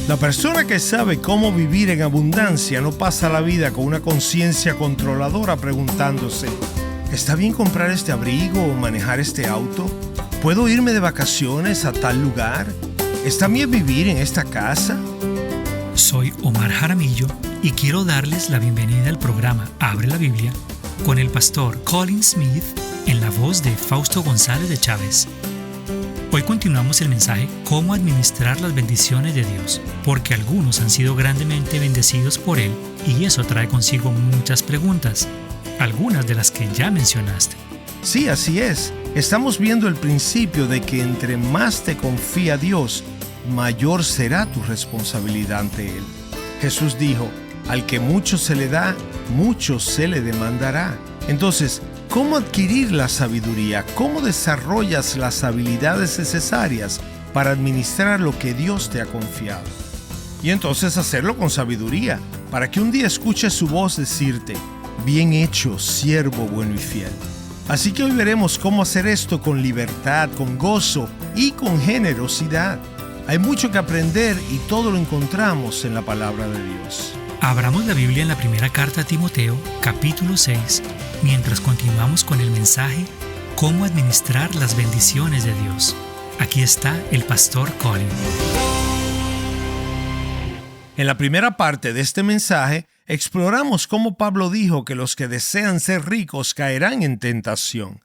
La persona que sabe cómo vivir en abundancia no pasa la vida con una conciencia controladora preguntándose: ¿está bien comprar este abrigo o manejar este auto? ¿Puedo irme de vacaciones a tal lugar? ¿Está bien vivir en esta casa? Soy Omar Jaramillo y quiero darles la bienvenida al programa Abre la Biblia con el pastor Colin Smith en la voz de Fausto González de Chávez. Hoy continuamos el mensaje Cómo administrar las bendiciones de Dios, porque algunos han sido grandemente bendecidos por Él y eso trae consigo muchas preguntas, algunas de las que ya mencionaste. Sí, así es. Estamos viendo el principio de que entre más te confía Dios, mayor será tu responsabilidad ante Él. Jesús dijo: al que mucho se le da, mucho se le demandará. Entonces, ¿cómo adquirir la sabiduría? ¿Cómo desarrollas las habilidades necesarias para administrar lo que Dios te ha confiado? Y entonces hacerlo con sabiduría, para que un día escuches su voz decirte: bien hecho, siervo bueno y fiel. Así que hoy veremos cómo hacer esto con libertad, con gozo y con generosidad. Hay mucho que aprender y todo lo encontramos en la palabra de Dios. Abramos la Biblia en la primera carta a Timoteo, capítulo 6, mientras continuamos con el mensaje Cómo administrar las bendiciones de Dios. Aquí está el pastor Colin. En la primera parte de este mensaje, exploramos cómo Pablo dijo que los que desean ser ricos caerán en tentación.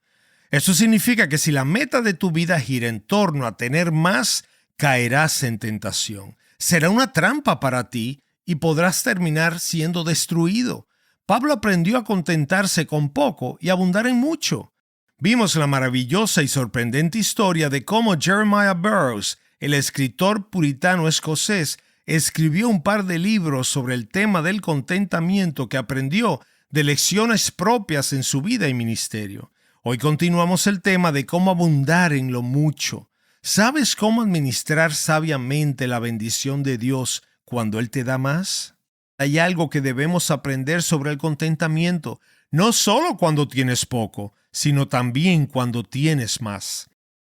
Eso significa que si la meta de tu vida gira en torno a tener más, caerás en tentación. Será una trampa para ti y podrás terminar siendo destruido. Pablo aprendió a contentarse con poco y abundar en mucho. Vimos la maravillosa y sorprendente historia de cómo Jeremiah Burroughs, el escritor puritano escocés, escribió un par de libros sobre el tema del contentamiento que aprendió de lecciones propias en su vida y ministerio. Hoy continuamos el tema de cómo abundar en lo mucho. ¿Sabes cómo administrar sabiamente la bendición de Dios cuando Él te da más? Hay algo que debemos aprender sobre el contentamiento, no solo cuando tienes poco, sino también cuando tienes más.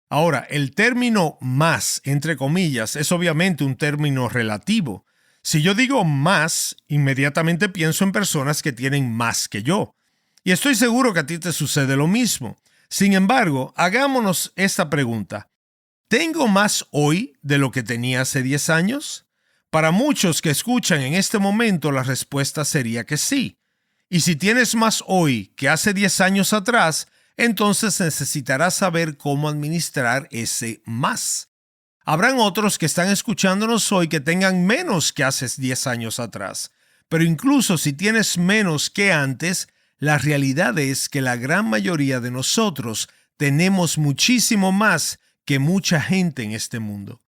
Ahora, el término más, entre comillas, es obviamente un término relativo. Si yo digo más, inmediatamente pienso en personas que tienen más que yo. Y estoy seguro que a ti te sucede lo mismo. Sin embargo, hagámonos esta pregunta: ¿tengo más hoy de lo que tenía hace 10 años? Para muchos que escuchan en este momento, la respuesta sería que sí. Y si tienes más hoy que hace 10 años atrás, entonces necesitarás saber cómo administrar ese más. Habrán otros que están escuchándonos hoy que tengan menos que hace 10 años atrás. Pero incluso si tienes menos que antes, la realidad es que la gran mayoría de nosotros tenemos muchísimo más que mucha gente en este mundo.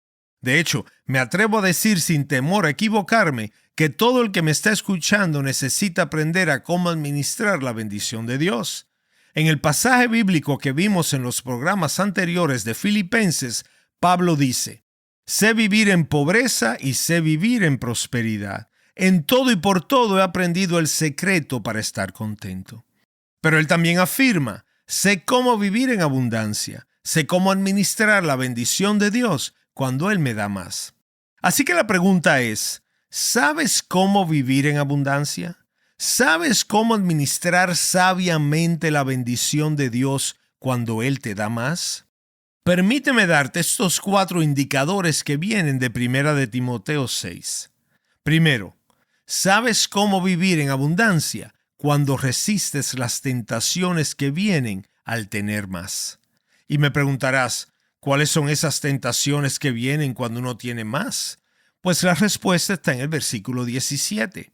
De hecho, me atrevo a decir sin temor a equivocarme que todo el que me está escuchando necesita aprender a cómo administrar la bendición de Dios. En el pasaje bíblico que vimos en los programas anteriores de Filipenses, Pablo dice: sé vivir en pobreza y sé vivir en prosperidad. En todo y por todo he aprendido el secreto para estar contento. Pero él también afirma: sé cómo vivir en abundancia, sé cómo administrar la bendición de Dios cuando Él me da más. Así que la pregunta es: ¿sabes cómo vivir en abundancia? ¿Sabes cómo administrar sabiamente la bendición de Dios cuando Él te da más? Permíteme darte estos 4 indicadores que vienen de 1 de Timoteo 6. Primero, ¿sabes cómo vivir en abundancia cuando resistes las tentaciones que vienen al tener más? Y me preguntarás: ¿cuáles son esas tentaciones que vienen cuando uno tiene más? Pues la respuesta está en el versículo 17.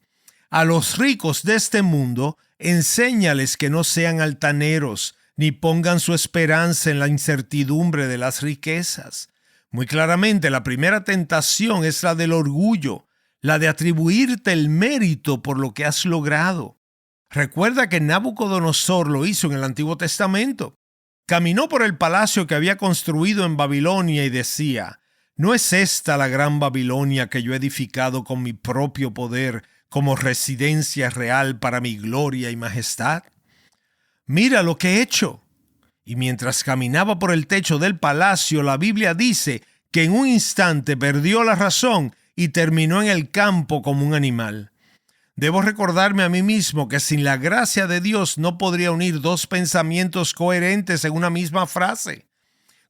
A los ricos de este mundo, enséñales que no sean altaneros, ni pongan su esperanza en la incertidumbre de las riquezas. Muy claramente, la primera tentación es la del orgullo, la de atribuirte el mérito por lo que has logrado. Recuerda que Nabucodonosor lo hizo en el Antiguo Testamento. Caminó por el palacio que había construido en Babilonia y decía: ¿no es esta la gran Babilonia que yo he edificado con mi propio poder como residencia real para mi gloria y majestad? Mira lo que he hecho. Y mientras caminaba por el techo del palacio, la Biblia dice que en un instante perdió la razón y terminó en el campo como un animal. Debo recordarme a mí mismo que sin la gracia de Dios no podría unir dos pensamientos coherentes en una misma frase.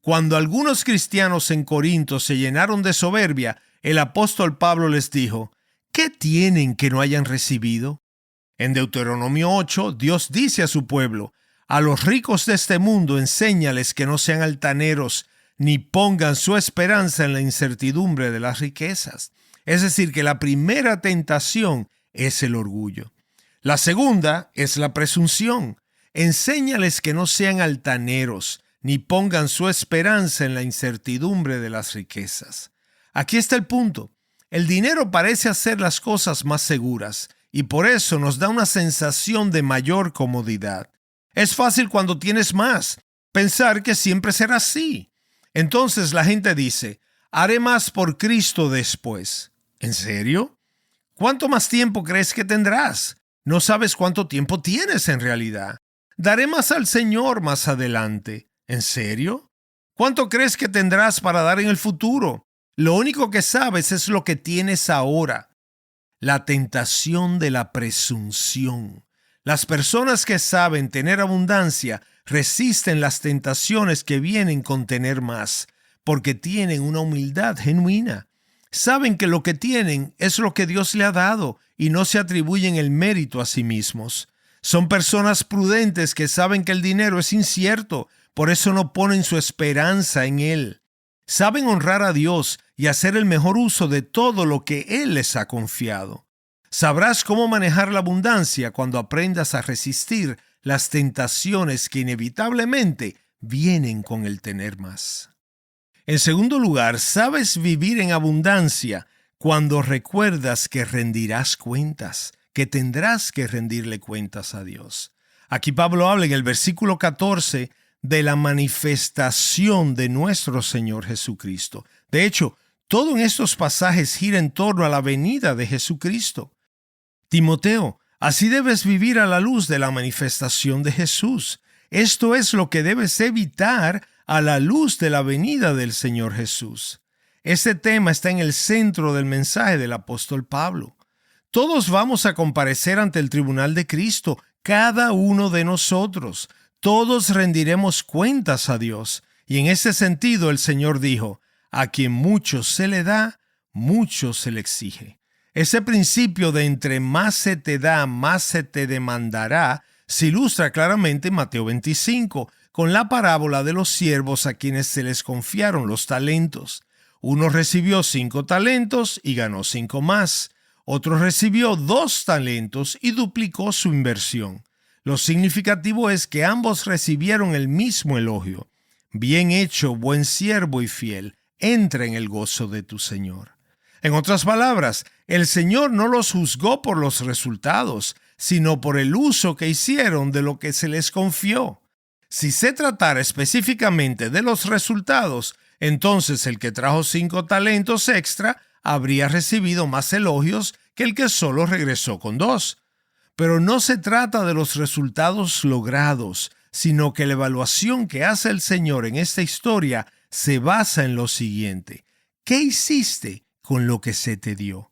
Cuando algunos cristianos en Corinto se llenaron de soberbia, el apóstol Pablo les dijo: ¿qué tienen que no hayan recibido? En Deuteronomio 8, Dios dice a su pueblo: a los ricos de este mundo enséñales que no sean altaneros, ni pongan su esperanza en la incertidumbre de las riquezas. Es decir, que la primera tentación es el orgullo. La segunda es la presunción. Enséñales que no sean altaneros, ni pongan su esperanza en la incertidumbre de las riquezas. Aquí está el punto. El dinero parece hacer las cosas más seguras y por eso nos da una sensación de mayor comodidad. Es fácil cuando tienes más pensar que siempre será así. Entonces la gente dice: haré más por Cristo después. ¿En serio? ¿Cuánto más tiempo crees que tendrás? No sabes cuánto tiempo tienes en realidad. Daré más al Señor más adelante. ¿En serio? ¿Cuánto crees que tendrás para dar en el futuro? Lo único que sabes es lo que tienes ahora. La tentación de la presunción. Las personas que saben tener abundancia resisten las tentaciones que vienen con tener más, porque tienen una humildad genuina. Saben que lo que tienen es lo que Dios le ha dado y no se atribuyen el mérito a sí mismos. Son personas prudentes que saben que el dinero es incierto, por eso no ponen su esperanza en él. Saben honrar a Dios y hacer el mejor uso de todo lo que Él les ha confiado. Sabrás cómo manejar la abundancia cuando aprendas a resistir las tentaciones que inevitablemente vienen con el tener más. En segundo lugar, sabes vivir en abundancia cuando recuerdas que rendirás cuentas, que tendrás que rendirle cuentas a Dios. Aquí Pablo habla en el versículo 14 de la manifestación de nuestro Señor Jesucristo. De hecho, todo en estos pasajes gira en torno a la venida de Jesucristo. Timoteo, así debes vivir a la luz de la manifestación de Jesús. Esto es lo que debes evitar a la luz de la venida del Señor Jesús. Este tema está en el centro del mensaje del apóstol Pablo. Todos vamos a comparecer ante el tribunal de Cristo, cada uno de nosotros. Todos rendiremos cuentas a Dios. Y en ese sentido el Señor dijo: a quien mucho se le da, mucho se le exige. Ese principio de entre más se te da, más se te demandará, se ilustra claramente en Mateo 25, con la parábola de los siervos a quienes se les confiaron los talentos. Uno recibió 5 talentos y ganó 5 más. Otro recibió 2 talentos y duplicó su inversión. Lo significativo es que ambos recibieron el mismo elogio. Bien hecho, buen siervo y fiel, entra en el gozo de tu Señor. En otras palabras, el Señor no los juzgó por los resultados, sino por el uso que hicieron de lo que se les confió. Si se tratara específicamente de los resultados, entonces el que trajo 5 talentos extra habría recibido más elogios que el que solo regresó con 2. Pero no se trata de los resultados logrados, sino que la evaluación que hace el Señor en esta historia se basa en lo siguiente: ¿qué hiciste con lo que se te dio?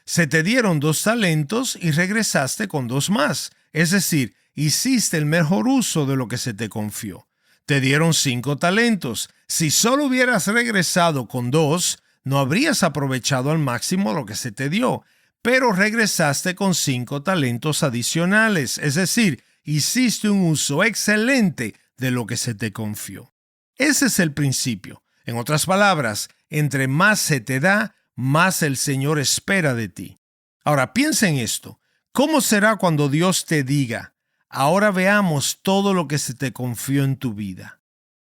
Se te dieron 2 talentos y regresaste con 2 más, es decir, hiciste el mejor uso de lo que se te confió. Te dieron 5 talentos. Si solo hubieras regresado con 2, no habrías aprovechado al máximo lo que se te dio, pero regresaste con 5 talentos adicionales, es decir, hiciste un uso excelente de lo que se te confió. Ese es el principio. En otras palabras, entre más se te da, más el Señor espera de ti. Ahora, piensa en esto. ¿Cómo será cuando Dios te diga: ahora veamos todo lo que se te confió en tu vida?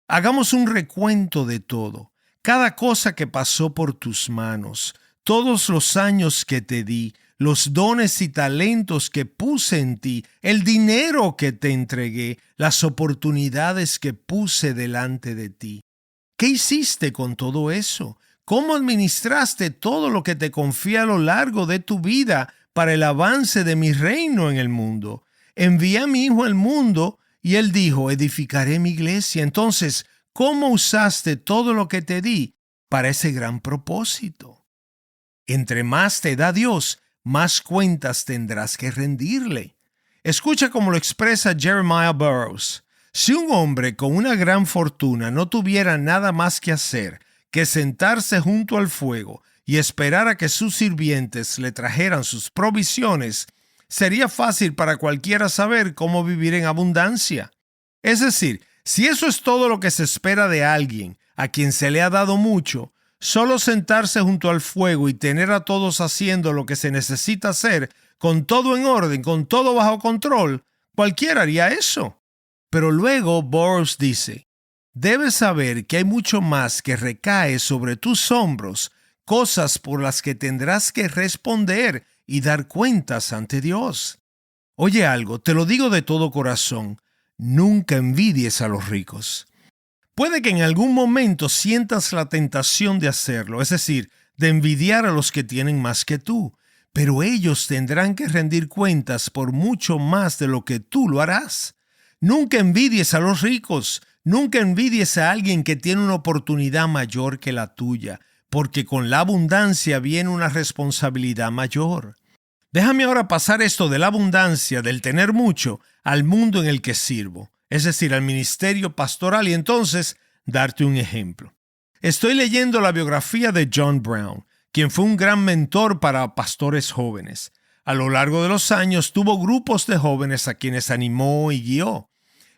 Hagamos un recuento de todo, cada cosa que pasó por tus manos, todos los años que te di, los dones y talentos que puse en ti, el dinero que te entregué, las oportunidades que puse delante de ti. ¿Qué hiciste con todo eso? ¿Cómo administraste todo lo que te confié a lo largo de tu vida para el avance de mi reino en el mundo? Envié a mi Hijo al mundo y Él dijo: edificaré mi iglesia. Entonces, ¿cómo usaste todo lo que te di para ese gran propósito? Entre más te da Dios, más cuentas tendrás que rendirle. Escucha cómo lo expresa Jeremiah Burroughs. Si un hombre con una gran fortuna no tuviera nada más que hacer que sentarse junto al fuego y esperar a que sus sirvientes le trajeran sus provisiones, sería fácil para cualquiera saber cómo vivir en abundancia. Es decir, si eso es todo lo que se espera de alguien a quien se le ha dado mucho, solo sentarse junto al fuego y tener a todos haciendo lo que se necesita hacer, con todo en orden, con todo bajo control, cualquiera haría eso. Pero luego Burroughs dice, debes saber que hay mucho más que recae sobre tus hombros, cosas por las que tendrás que responder y dar cuentas ante Dios. Oye algo, te lo digo de todo corazón, nunca envidies a los ricos. Puede que en algún momento sientas la tentación de hacerlo, es decir, de envidiar a los que tienen más que tú, pero ellos tendrán que rendir cuentas por mucho más de lo que tú lo harás. Nunca envidies a los ricos, nunca envidies a alguien que tiene una oportunidad mayor que la tuya, porque con la abundancia viene una responsabilidad mayor. Déjame ahora pasar esto de la abundancia, del tener mucho, al mundo en el que sirvo, es decir, al ministerio pastoral, y entonces darte un ejemplo. Estoy leyendo la biografía de John Brown, quien fue un gran mentor para pastores jóvenes. A lo largo de los años tuvo grupos de jóvenes a quienes animó y guió.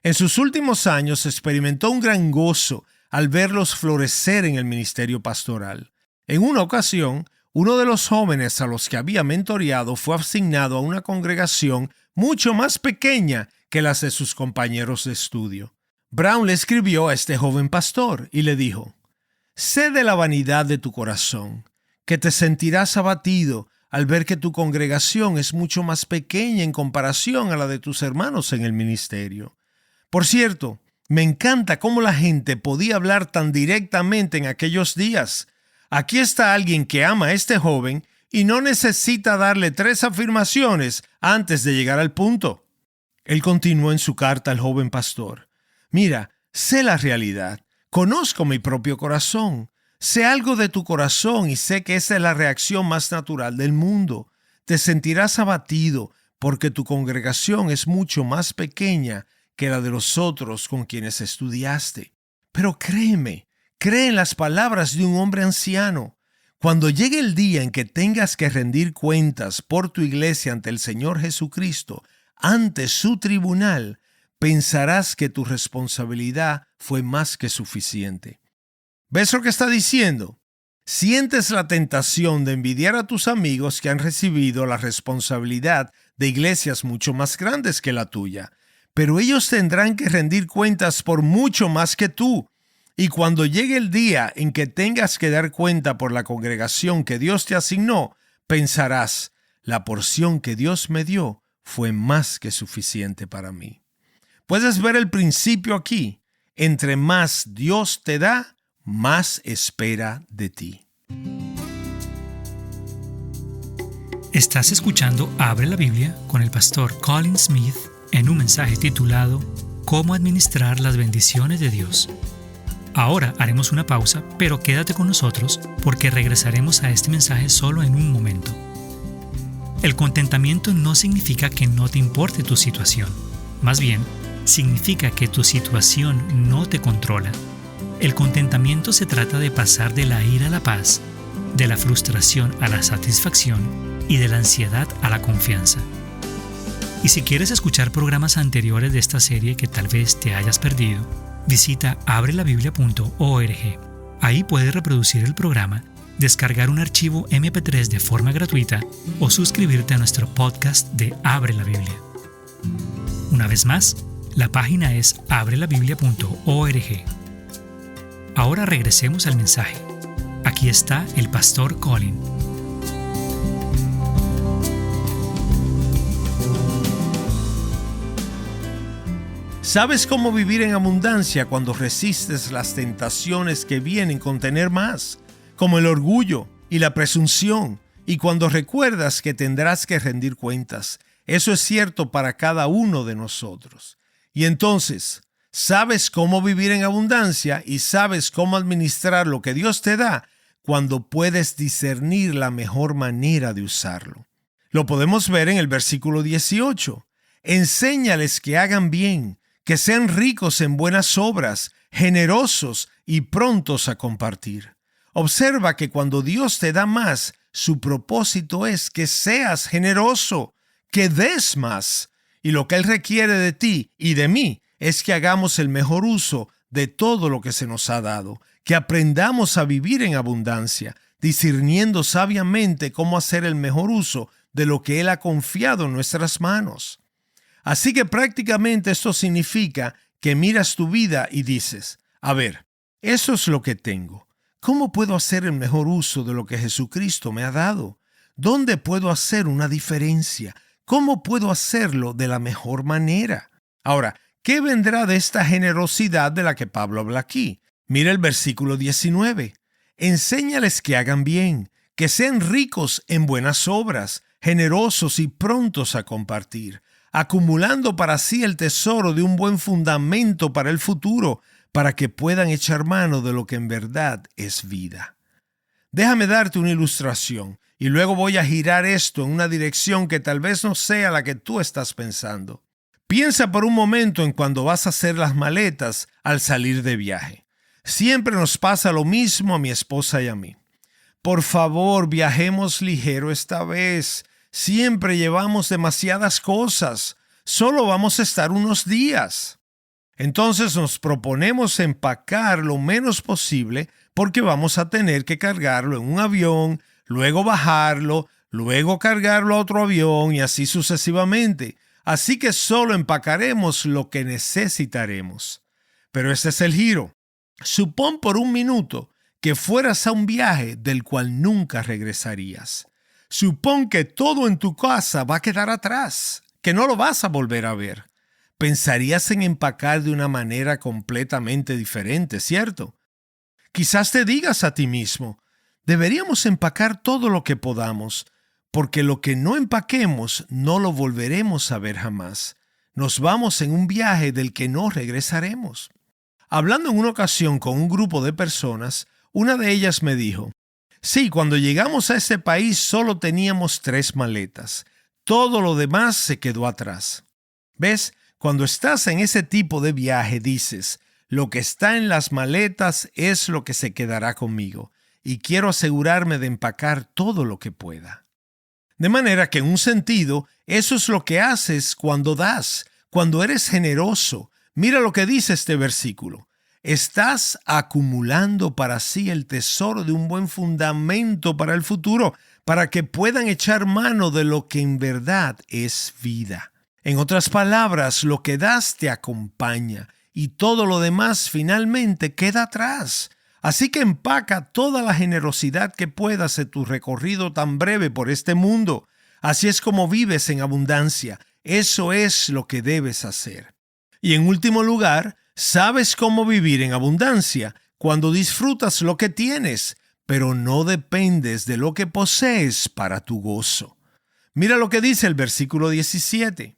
En sus últimos años experimentó un gran gozo al verlos florecer en el ministerio pastoral. En una ocasión, uno de los jóvenes a los que había mentoreado fue asignado a una congregación mucho más pequeña que las de sus compañeros de estudio. Brown le escribió a este joven pastor y le dijo, «Sé de la vanidad de tu corazón, que te sentirás abatido al ver que tu congregación es mucho más pequeña en comparación a la de tus hermanos en el ministerio. Por cierto, me encanta cómo la gente podía hablar tan directamente en aquellos días. Aquí está alguien que ama a este joven y no necesita darle 3 afirmaciones antes de llegar al punto». Él continuó en su carta al joven pastor. «Mira, sé la realidad, conozco mi propio corazón, sé algo de tu corazón y sé que esa es la reacción más natural del mundo. Te sentirás abatido porque tu congregación es mucho más pequeña que la de los otros con quienes estudiaste. Pero créeme, cree en las palabras de un hombre anciano. Cuando llegue el día en que tengas que rendir cuentas por tu iglesia ante el Señor Jesucristo, ante su tribunal, pensarás que tu responsabilidad fue más que suficiente». ¿Ves lo que está diciendo? Sientes la tentación de envidiar a tus amigos que han recibido la responsabilidad de iglesias mucho más grandes que la tuya, pero ellos tendrán que rendir cuentas por mucho más que tú. Y cuando llegue el día en que tengas que dar cuenta por la congregación que Dios te asignó, pensarás, la porción que Dios me dio fue más que suficiente para mí. ¿Puedes ver el principio aquí? Entre más Dios te da, más espera de ti. Estás escuchando Abre la Biblia con el pastor Colin Smith en un mensaje titulado ¿Cómo administrar las bendiciones de Dios? Ahora haremos una pausa, pero quédate con nosotros porque regresaremos a este mensaje solo en un momento. El contentamiento no significa que no te importe tu situación. Más bien, significa que tu situación no te controla. El contentamiento se trata de pasar de la ira a la paz, de la frustración a la satisfacción y de la ansiedad a la confianza. Y si quieres escuchar programas anteriores de esta serie que tal vez te hayas perdido, visita abrelabiblia.org. Ahí puedes reproducir el programa, descargar un archivo MP3 de forma gratuita o suscribirte a nuestro podcast de Abre la Biblia. Una vez más, la página es abrelabiblia.org. Ahora regresemos al mensaje. Aquí está el pastor Colin. ¿Sabes cómo vivir en abundancia cuando resistes las tentaciones que vienen con tener más, como el orgullo y la presunción, y cuando recuerdas que tendrás que rendir cuentas? Eso es cierto para cada uno de nosotros. Y entonces, ¿sabes cómo vivir en abundancia y sabes cómo administrar lo que Dios te da cuando puedes discernir la mejor manera de usarlo. Lo podemos ver en el versículo 18. Enséñales que hagan bien, que sean ricos en buenas obras, generosos y prontos a compartir. Observa que cuando Dios te da más, su propósito es que seas generoso, que des más. Y lo que Él requiere de ti y de mí es que hagamos el mejor uso de todo lo que se nos ha dado, que aprendamos a vivir en abundancia, discerniendo sabiamente cómo hacer el mejor uso de lo que Él ha confiado en nuestras manos. Así que prácticamente esto significa que miras tu vida y dices, a ver, eso es lo que tengo. ¿Cómo puedo hacer el mejor uso de lo que Jesucristo me ha dado? ¿Dónde puedo hacer una diferencia? ¿Cómo puedo hacerlo de la mejor manera? Ahora, ¿qué vendrá de esta generosidad de la que Pablo habla aquí? Mira el versículo 19. Enséñales que hagan bien, que sean ricos en buenas obras, generosos y prontos a compartir, acumulando para sí el tesoro de un buen fundamento para el futuro, para que puedan echar mano de lo que en verdad es vida. Déjame darte una ilustración y luego voy a girar esto en una dirección que tal vez no sea la que tú estás pensando. Piensa por un momento en cuando vas a hacer las maletas al salir de viaje. Siempre nos pasa lo mismo a mi esposa y a mí. Por favor, viajemos ligero esta vez. Siempre llevamos demasiadas cosas. Solo vamos a estar unos días. Entonces nos proponemos empacar lo menos posible porque vamos a tener que cargarlo en un avión, luego bajarlo, luego cargarlo a otro avión y así sucesivamente. Así que solo empacaremos lo que necesitaremos. Pero este es el giro. Supón por un minuto que fueras a un viaje del cual nunca regresarías. Supón que todo en tu casa va a quedar atrás, que no lo vas a volver a ver. Pensarías en empacar de una manera completamente diferente, ¿cierto? Quizás te digas a ti mismo, deberíamos empacar todo lo que podamos, porque lo que no empaquemos no lo volveremos a ver jamás. Nos vamos en un viaje del que no regresaremos. Hablando en una ocasión con un grupo de personas, una de ellas me dijo, sí, cuando llegamos a ese país solo teníamos 3 maletas. Todo lo demás se quedó atrás. ¿Ves? Cuando estás en ese tipo de viaje dices, lo que está en las maletas es lo que se quedará conmigo y quiero asegurarme de empacar todo lo que pueda. De manera que en un sentido, eso es lo que haces cuando das, cuando eres generoso. Mira lo que dice este versículo. Estás acumulando para sí el tesoro de un buen fundamento para el futuro, para que puedan echar mano de lo que en verdad es vida. En otras palabras, lo que das te acompaña y todo lo demás finalmente queda atrás. Así que empaca toda la generosidad que puedas en tu recorrido tan breve por este mundo. Así es como vives en abundancia. Eso es lo que debes hacer. Y en último lugar, sabes cómo vivir en abundancia cuando disfrutas lo que tienes, pero no dependes de lo que posees para tu gozo. Mira lo que dice el versículo 17.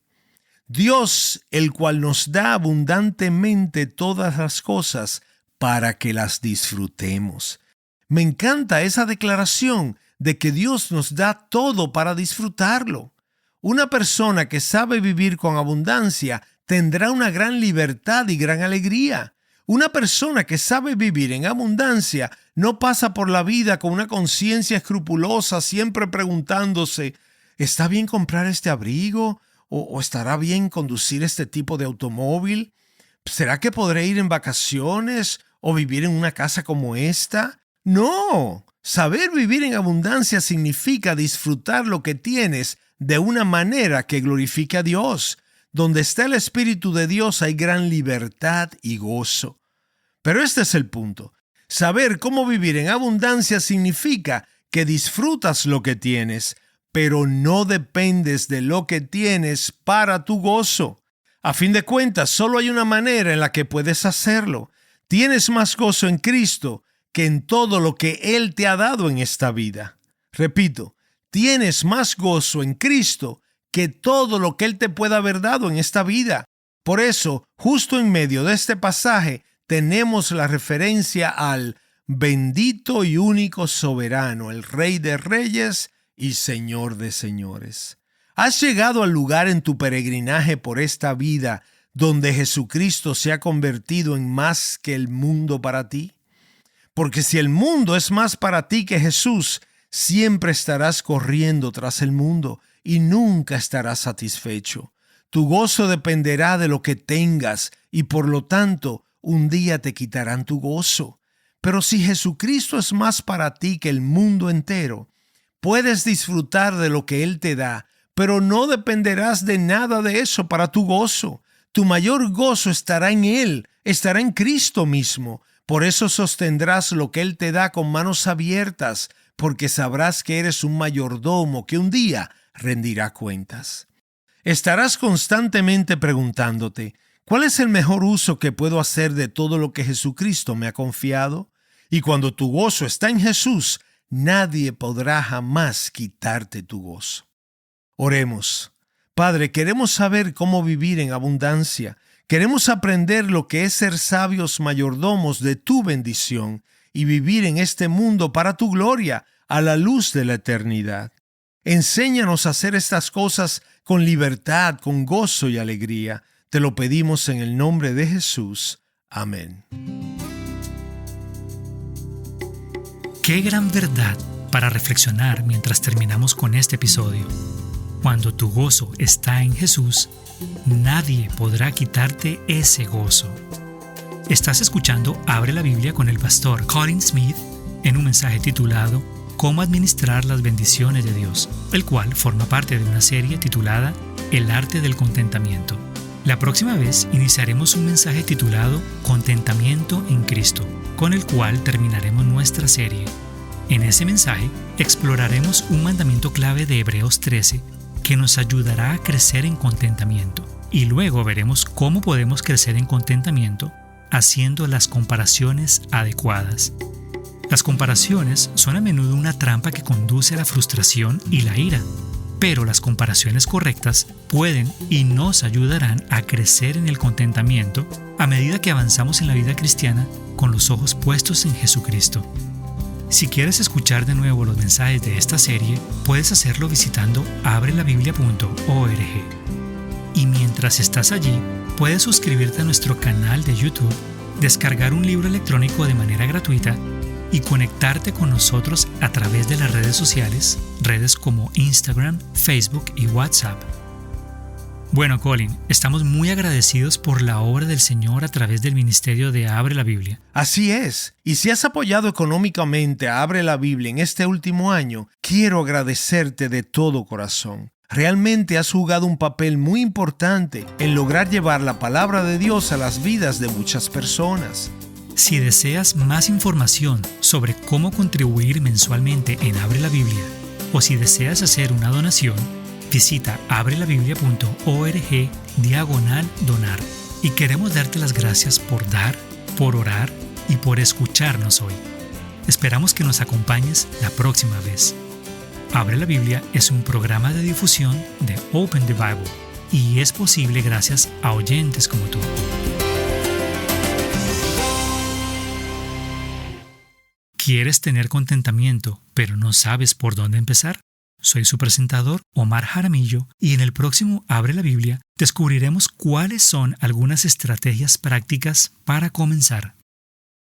Dios, el cual nos da abundantemente todas las cosas para que las disfrutemos. Me encanta esa declaración de que Dios nos da todo para disfrutarlo. Una persona que sabe vivir con abundancia tendrá una gran libertad y gran alegría. Una persona que sabe vivir en abundancia no pasa por la vida con una conciencia escrupulosa, siempre preguntándose, ¿está bien comprar este abrigo? ¿O estará bien conducir este tipo de automóvil? ¿Será que podré ir en vacaciones o vivir en una casa como esta? No, saber vivir en abundancia significa disfrutar lo que tienes de una manera que glorifique a Dios. Donde está el Espíritu de Dios hay gran libertad y gozo. Pero este es el punto. Saber cómo vivir en abundancia significa que disfrutas lo que tienes, pero no dependes de lo que tienes para tu gozo. A fin de cuentas, solo hay una manera en la que puedes hacerlo. Tienes más gozo en Cristo que en todo lo que Él te ha dado en esta vida. Repito, tienes más gozo en Cristo que todo lo que Él te pueda haber dado en esta vida. Por eso, justo en medio de este pasaje, tenemos la referencia al bendito y único soberano, el Rey de Reyes y Señor de Señores. ¿Has llegado al lugar en tu peregrinaje por esta vida donde Jesucristo se ha convertido en más que el mundo para ti? Porque si el mundo es más para ti que Jesús, siempre estarás corriendo tras el mundo y nunca estarás satisfecho. Tu gozo dependerá de lo que tengas y por lo tanto un día te quitarán tu gozo. Pero si Jesucristo es más para ti que el mundo entero, puedes disfrutar de lo que Él te da, pero no dependerás de nada de eso para tu gozo. Tu mayor gozo estará en Él, estará en Cristo mismo. Por eso sostendrás lo que Él te da con manos abiertas, porque sabrás que eres un mayordomo que un día rendirá cuentas. Estarás constantemente preguntándote, ¿cuál es el mejor uso que puedo hacer de todo lo que Jesucristo me ha confiado? Y cuando tu gozo está en Jesús, nadie podrá jamás quitarte tu gozo. Oremos. Padre, queremos saber cómo vivir en abundancia. Queremos aprender lo que es ser sabios mayordomos de tu bendición y vivir en este mundo para tu gloria, a la luz de la eternidad. Enséñanos a hacer estas cosas con libertad, con gozo y alegría. Te lo pedimos en el nombre de Jesús. Amén. Qué gran verdad para reflexionar mientras terminamos con este episodio. Cuando tu gozo está en Jesús, nadie podrá quitarte ese gozo. Estás escuchando Abre la Biblia con el pastor Colin Smith en un mensaje titulado Cómo administrar las bendiciones de Dios, el cual forma parte de una serie titulada El arte del contentamiento. La próxima vez iniciaremos un mensaje titulado Contentamiento en Cristo, con el cual terminaremos nuestra serie. En ese mensaje exploraremos un mandamiento clave de Hebreos 13 que nos ayudará a crecer en contentamiento. Y luego veremos cómo podemos crecer en contentamiento haciendo las comparaciones adecuadas. Las comparaciones son a menudo una trampa que conduce a la frustración y la ira, pero las comparaciones correctas pueden y nos ayudarán a crecer en el contentamiento a medida que avanzamos en la vida cristiana con los ojos puestos en Jesucristo. Si quieres escuchar de nuevo los mensajes de esta serie, puedes hacerlo visitando abrelabiblia.org. Y mientras estás allí, puedes suscribirte a nuestro canal de YouTube, descargar un libro electrónico de manera gratuita y conectarte con nosotros a través de las redes sociales, redes como Instagram, Facebook y WhatsApp. Bueno, Colin, estamos muy agradecidos por la obra del Señor a través del ministerio de Abre la Biblia. Así es. Y si has apoyado económicamente a Abre la Biblia en este último año, quiero agradecerte de todo corazón. Realmente has jugado un papel muy importante en lograr llevar la palabra de Dios a las vidas de muchas personas. Si deseas más información sobre cómo contribuir mensualmente en Abre la Biblia, o si deseas hacer una donación, visita abrelabiblia.org/donar. Y queremos darte las gracias por dar, por orar y por escucharnos hoy. Esperamos que nos acompañes la próxima vez. Abre la Biblia es un programa de difusión de Open the Bible y es posible gracias a oyentes como tú. ¿Quieres tener contentamiento, pero no sabes por dónde empezar? Soy su presentador, Omar Jaramillo, y en el próximo Abre la Biblia descubriremos cuáles son algunas estrategias prácticas para comenzar.